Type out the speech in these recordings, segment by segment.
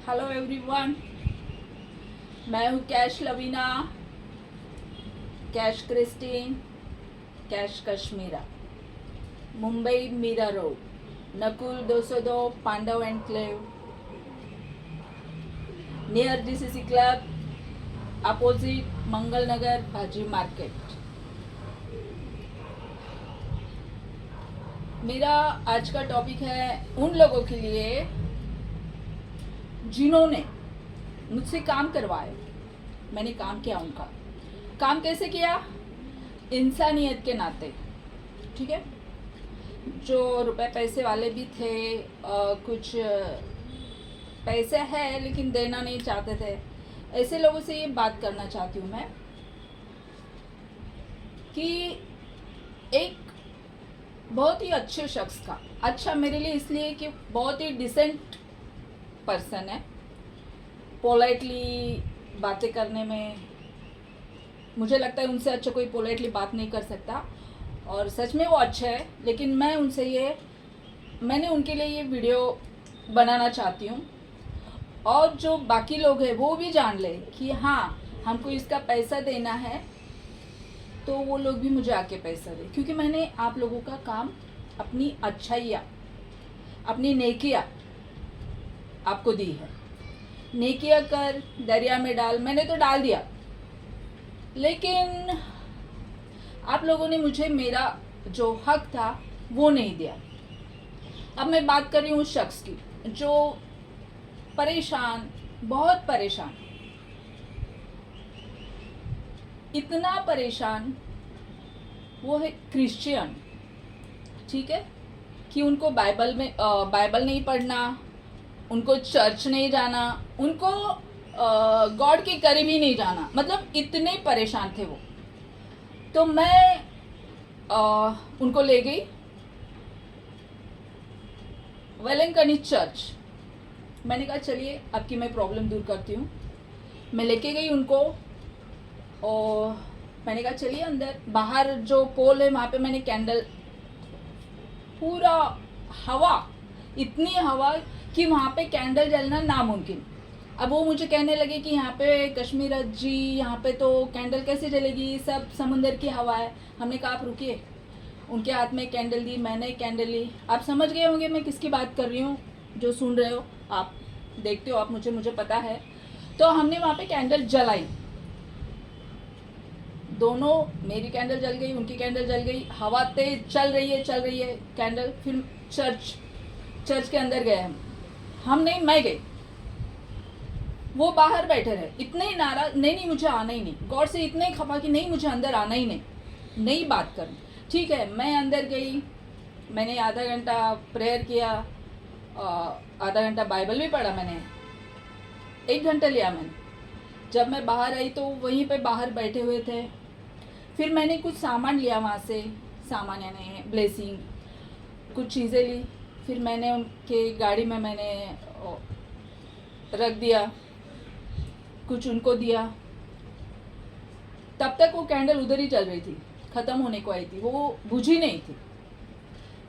Hello everyone, मैं हूँ कैश लवीना, कैश क्रिस्टीन, कैश Kashmira, Mumbai Mira road, Nakul 202, Pandav enclave, near GCC club, opposite Mangal Nagar भाजी मार्केट। मेरा आज का टॉपिक है उन लोगों के लिए जिन्होंने मुझसे काम करवाए। मैंने काम किया, उनका काम कैसे किया? इंसानियत के नाते, ठीक है। जो रुपए पैसे वाले भी थे, कुछ पैसे है लेकिन देना नहीं चाहते थे, ऐसे लोगों से ये बात करना चाहती हूँ मैं कि एक बहुत ही अच्छे शख्स का, अच्छा मेरे लिए इसलिए कि बहुत ही डिसेंट पर्सन है, पोलाइटली बातें करने में मुझे लगता है उनसे अच्छा कोई पोलाइटली बात नहीं कर सकता, और सच में वो अच्छा है। लेकिन मैंने उनके लिए ये वीडियो बनाना चाहती हूँ, और जो बाकी लोग हैं वो भी जान ले कि हाँ, हमको इसका पैसा देना है तो वो लोग भी मुझे आके पैसा दे, क्योंकि मैंने आप लोगों का काम, अपनी अच्छाइयाँ, अपनी नेकियाँ आपको दी है। नेकियाँ कर दरिया में डाल, मैंने तो डाल दिया, लेकिन आप लोगों ने मुझे मेरा जो हक था वो नहीं दिया। अब मैं बात कर रही हूँ उस शख्स की जो परेशान, बहुत परेशान, इतना परेशान, वो है क्रिश्चियन, ठीक है, कि उनको बाइबल नहीं पढ़ना, उनको चर्च नहीं जाना, उनको गॉड के करीब ही नहीं जाना, मतलब इतने परेशान थे वो। तो मैं उनको ले गई वेलंकनी चर्च। मैंने कहा चलिए आपकी मैं प्रॉब्लम दूर करती हूँ। मैं लेके गई उनको, और मैंने कहा चलिए अंदर, बाहर जो पोल है वहाँ पे मैंने कैंडल, पूरा हवा, इतनी हवा कि वहाँ पे कैंडल जलना नामुमकिन। अब वो मुझे कहने लगे कि यहाँ पे कश्मीर जी, यहाँ पे तो कैंडल कैसे जलेगी, सब समुंदर की हवा है। हमने कहा आप रुकिए, उनके हाथ में कैंडल दी, मैंने कैंडल ली। आप समझ गए होंगे मैं किसकी बात कर रही हूँ, जो सुन रहे हो आप, देखते हो आप, मुझे पता है। तो हमने वहाँ पे कैंडल जलाई, दोनों, मेरी कैंडल जल गई, उनकी कैंडल जल गई, हवा तेज चल रही है कैंडल। फिर चर्च के अंदर गए हम नहीं, मैं गई, वो बाहर बैठे रहे, इतने नाराज, नहीं मुझे आना ही नहीं, गौर से इतने खफा कि नहीं मुझे अंदर आना ही नहीं बात करनी। ठीक है, मैं अंदर गई, मैंने आधा घंटा प्रेयर किया, आधा घंटा बाइबल भी पढ़ा, मैंने 1 घंटा लिया मैंने। जब मैं बाहर आई तो वहीं पे बाहर बैठे हुए थे। फिर मैंने कुछ सामान लिया वहाँ से, सामान यानी ब्लेसिंग, कुछ चीज़ें ली। फिर मैंने उनके गाड़ी में मैंने रख दिया, कुछ उनको दिया। तब तक वो कैंडल उधर ही चल रही थी, ख़त्म होने को आई थी, वो बुझी नहीं थी।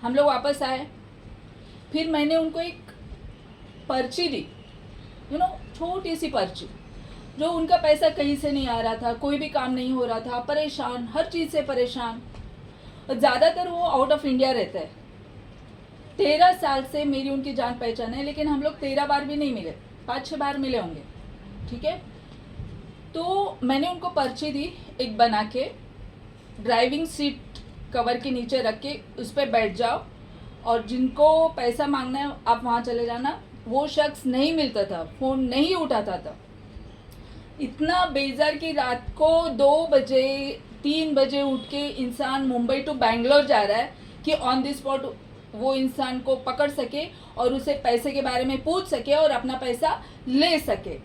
हम लोग वापस आए, फिर मैंने उनको एक पर्ची दी, छोटी सी पर्ची, जो उनका पैसा कहीं से नहीं आ रहा था, कोई भी काम नहीं हो रहा था, परेशान, हर चीज़ से परेशान। और ज़्यादातर वो आउट ऑफ इंडिया रहता है। 13 साल से मेरी उनकी जान पहचान है, लेकिन हम लोग 13 बार भी नहीं मिले, 5-6 बार मिले होंगे, ठीक है। तो मैंने उनको पर्ची दी एक बना के, ड्राइविंग सीट कवर के नीचे रख के उस पर बैठ जाओ, और जिनको पैसा मांगना है आप वहाँ चले जाना। वो शख्स नहीं मिलता था, फ़ोन नहीं उठाता था। इतना बेजार कि रात को 2 बजे 3 बजे उठ के इंसान मुंबई टू बैंगलोर जा रहा है कि ऑन द स्पॉट वो इंसान को पकड़ सके और उसे पैसे के बारे में पूछ सके और अपना पैसा ले सके।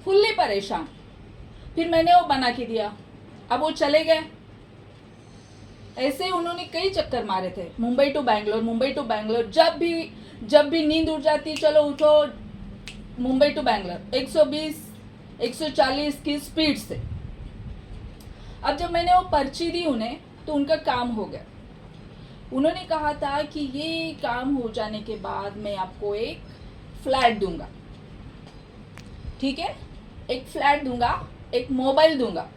फुल्ली परेशान। फिर मैंने वो बना के दिया, अब वो चले गए। ऐसे उन्होंने कई चक्कर मारे थे, मुंबई टू बैंगलोर। जब भी नींद उड़ जाती, चलो उठो, मुंबई टू बैंगलोर 120 140 की स्पीड से। अब जब मैंने वो पर्ची दी उन्हें, तो उनका काम हो गया। उन्होंने कहा था कि ये काम हो जाने के बाद मैं आपको एक फ्लैट दूंगा। ठीक है, एक फ्लैट दूंगा, एक मोबाइल दूंगा।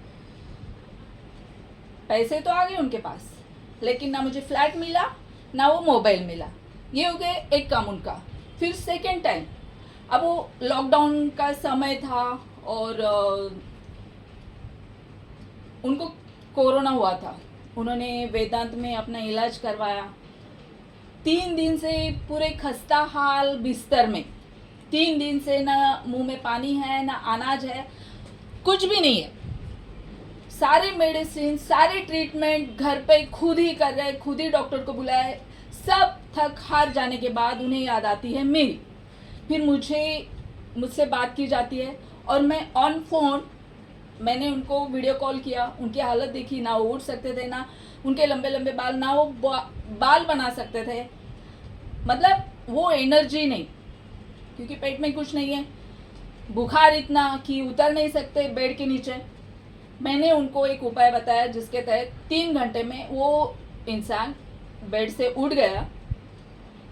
पैसे तो आ गए उनके पास, लेकिन ना मुझे फ्लैट मिला ना वो मोबाइल मिला। ये हो गए एक काम उनका। फिर सेकेंड टाइम, अब वो लॉकडाउन का समय था और उनको कोरोना हुआ था। उन्होंने वेदांत में अपना इलाज करवाया। 3 दिन से पूरे खस्ता हाल बिस्तर में, 3 दिन से ना मुंह में पानी है ना अनाज है, कुछ भी नहीं है। सारे मेडिसिन सारे ट्रीटमेंट घर पे खुद ही कर रहे, खुद ही डॉक्टर को बुलाए। सब थक हार जाने के बाद उन्हें याद आती है मेरी। फिर मुझसे बात की जाती है और मैं ऑन फोन, मैंने उनको वीडियो कॉल किया। उनकी हालत देखी, ना वो उठ सकते थे, ना उनके लंबे लंबे बाल, ना वो बाल बना सकते थे। मतलब वो एनर्जी नहीं, क्योंकि पेट में कुछ नहीं है, बुखार इतना कि उतर नहीं सकते बेड के नीचे। मैंने उनको एक उपाय बताया जिसके तहत 3 घंटे में वो इंसान बेड से उठ गया।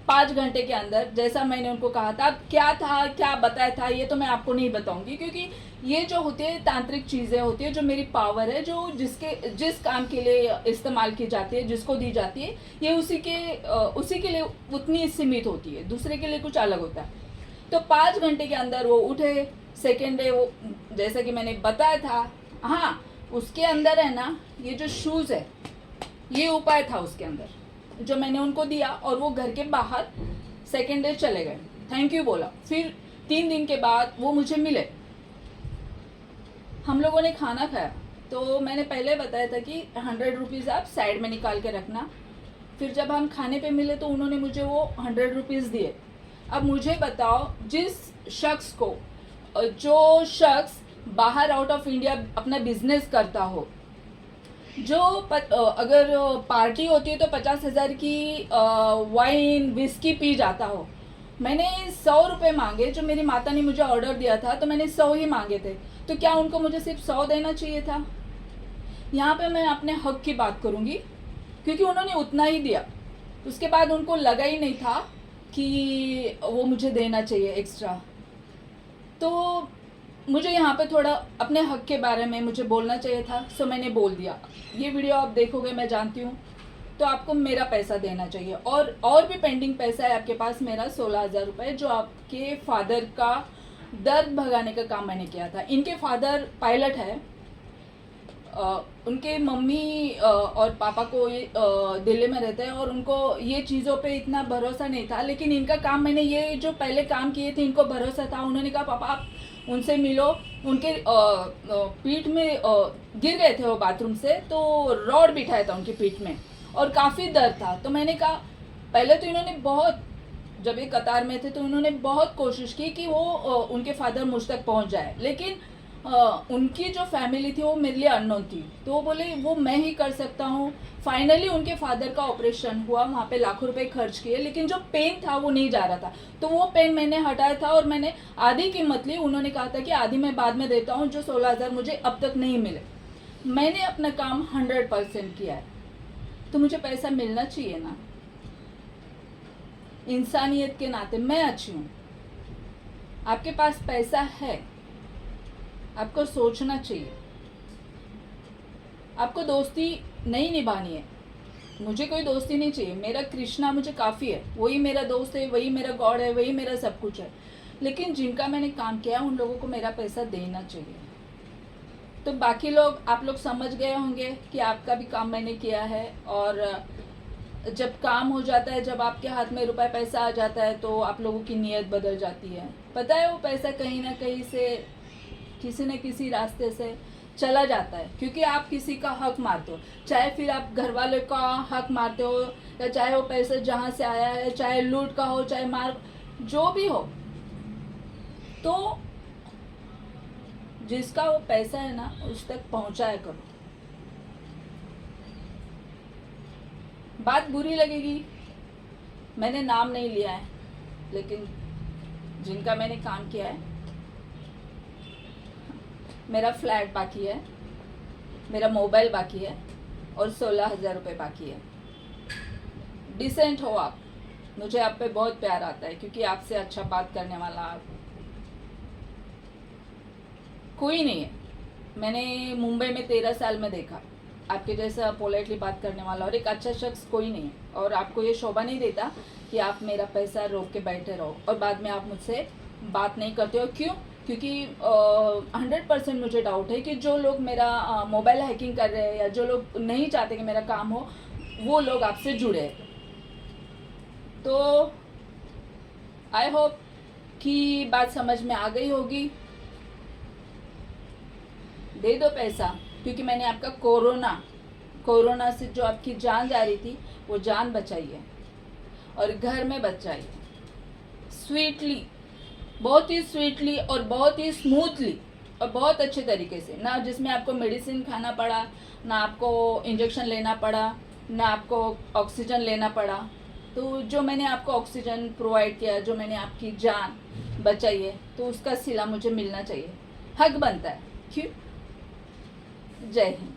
5 घंटे के अंदर, जैसा मैंने उनको कहा था। अब क्या था, क्या बताया था, ये तो मैं आपको नहीं बताऊंगी, क्योंकि ये जो होती है तांत्रिक चीज़ें होती है, जो मेरी पावर है, जो जिस काम के लिए इस्तेमाल की जाती है, जिसको दी जाती है, ये उसी के लिए उतनी सीमित होती है, दूसरे के लिए कुछ अलग होता है। तो 5 घंटे के अंदर वो उठे। सेकेंड डे वो, जैसा कि मैंने बताया था, हाँ, उसके अंदर है ना, ये जो शूज़ है, ये उपाय था उसके अंदर जो मैंने उनको दिया, और वो घर के बाहर सेकेंड डे चले गए, थैंक यू बोला। फिर 3 दिन के बाद वो मुझे मिले, हम लोगों ने खाना खाया। तो मैंने पहले बताया था कि 100 रुपीज़ आप साइड में निकाल के रखना। फिर जब हम खाने पे मिले तो उन्होंने मुझे वो 100 रुपीज़ दिए। अब मुझे बताओ, जिस शख्स को, जो शख्स बाहर आउट ऑफ इंडिया अपना बिजनेस करता हो, जो अगर पार्टी होती है तो 50,000 की वाइन विस्की पी जाता हो, मैंने 100 रुपये मांगे। जो मेरी माता ने मुझे ऑर्डर दिया था तो मैंने 100 ही मांगे थे, तो क्या उनको मुझे सिर्फ 100 देना चाहिए था? यहाँ पे मैं अपने हक की बात करूँगी, क्योंकि उन्होंने उतना ही दिया। उसके बाद उनको लगा ही नहीं था कि वो मुझे देना चाहिए एक्स्ट्रा। तो मुझे यहाँ पे थोड़ा अपने हक के बारे में मुझे बोलना चाहिए था, सो मैंने बोल दिया। ये वीडियो आप देखोगे, मैं जानती हूँ, तो आपको मेरा पैसा देना चाहिए। और भी पेंडिंग पैसा है आपके पास मेरा 16,000 रुपये, जो आपके फादर का दर्द भगाने का काम मैंने किया था। इनके फादर पायलट है, उनके मम्मी और पापा को दिल्ली में रहते हैं, और उनको ये चीज़ों पे इतना भरोसा नहीं था। लेकिन इनका काम, मैंने ये जो पहले काम किए थे, इनको भरोसा था। उन्होंने कहा पापा आप उनसे मिलो। उनके पीठ में गिर गए थे वो बाथरूम से, तो रॉड बिठाया था उनकी पीठ में और काफ़ी दर्द था। तो मैंने कहा, पहले तो इन्होंने बहुत, जब ये कतार में थे तो उन्होंने बहुत कोशिश की कि वो उनके फादर मुझ तक पहुंच जाए, लेकिन उनकी जो फैमिली थी वो मेरे लिए अननोन थी। तो वो बोले वो मैं ही कर सकता हूँ। फाइनली उनके फादर का ऑपरेशन हुआ, वहाँ पे लाखों रुपए खर्च किए, लेकिन जो पेन था वो नहीं जा रहा था। तो वो पेन मैंने हटाया था और मैंने आधी कीमत ली। उन्होंने कहा था कि आधी मैं बाद में देता हूँ, जो 16,000 मुझे अब तक नहीं मिले। मैंने अपना काम 100% किया है, तो मुझे पैसा मिलना चाहिए ना। इंसानियत के नाते मैं अच्छी हूँ। आपके पास पैसा है, आपको सोचना चाहिए। आपको दोस्ती नहीं निभानी है। मुझे कोई दोस्ती नहीं चाहिए, मेरा कृष्णा मुझे काफ़ी है, वही मेरा दोस्त है, वही मेरा गॉड है, वही मेरा सब कुछ है। लेकिन जिनका मैंने काम किया उन लोगों को मेरा पैसा देना चाहिए। तो बाकी लोग, आप लोग समझ गए होंगे कि आपका भी काम मैंने किया है, और जब काम हो जाता है, जब आपके हाथ में रुपए पैसा आ जाता है, तो आप लोगों की नीयत बदल जाती है। पता है, वो पैसा कहीं ना कहीं से, किसी न किसी रास्ते से चला जाता है, क्योंकि आप किसी का हक मारते हो। चाहे फिर आप घर वाले का हक मारते हो, या चाहे वो पैसा जहाँ से आया है, चाहे लूट का हो, चाहे मार, जो भी हो, तो जिसका वो पैसा है ना, उस तक पहुँचाया करो। बात बुरी लगेगी, मैंने नाम नहीं लिया है, लेकिन जिनका मैंने काम किया है, मेरा फ्लैट बाकी है, मेरा मोबाइल बाकी है, और 16,000 रुपये बाकी है। डिसेंट हो आप, मुझे आप पे बहुत प्यार आता है, क्योंकि आपसे अच्छा बात करने वाला आप। कोई नहीं है। मैंने मुंबई में 13 साल में देखा आपके जैसा पोलाइटली बात करने वाला और एक अच्छा शख्स कोई नहीं है। और आपको ये शोभा नहीं देता कि आप मेरा पैसा रोक के बैठे रहो और बाद में आप मुझसे बात नहीं करते हो। क्यों? क्योंकि 100% मुझे डाउट है कि जो लोग मेरा मोबाइल हैकिंग कर रहे हैं या जो लोग नहीं चाहते कि मेरा काम हो, वो लोग आपसे जुड़े हैं। तो आई होप कि बात समझ में आ गई होगी। दे दो पैसा, क्योंकि मैंने आपका कोरोना से जो आपकी जान जा रही थी वो जान बचाई है और घर में बचाई है। स्वीटली, बहुत ही स्वीटली और बहुत ही स्मूथली और बहुत अच्छे तरीके से, ना जिसमें आपको मेडिसिन खाना पड़ा, ना आपको इंजेक्शन लेना पड़ा, ना आपको ऑक्सीजन लेना पड़ा। तो जो मैंने आपको ऑक्सीजन प्रोवाइड किया, जो मैंने आपकी जान बचाई है, तो उसका सिला मुझे मिलना चाहिए, हक बनता है। क्यों? जय हिंद।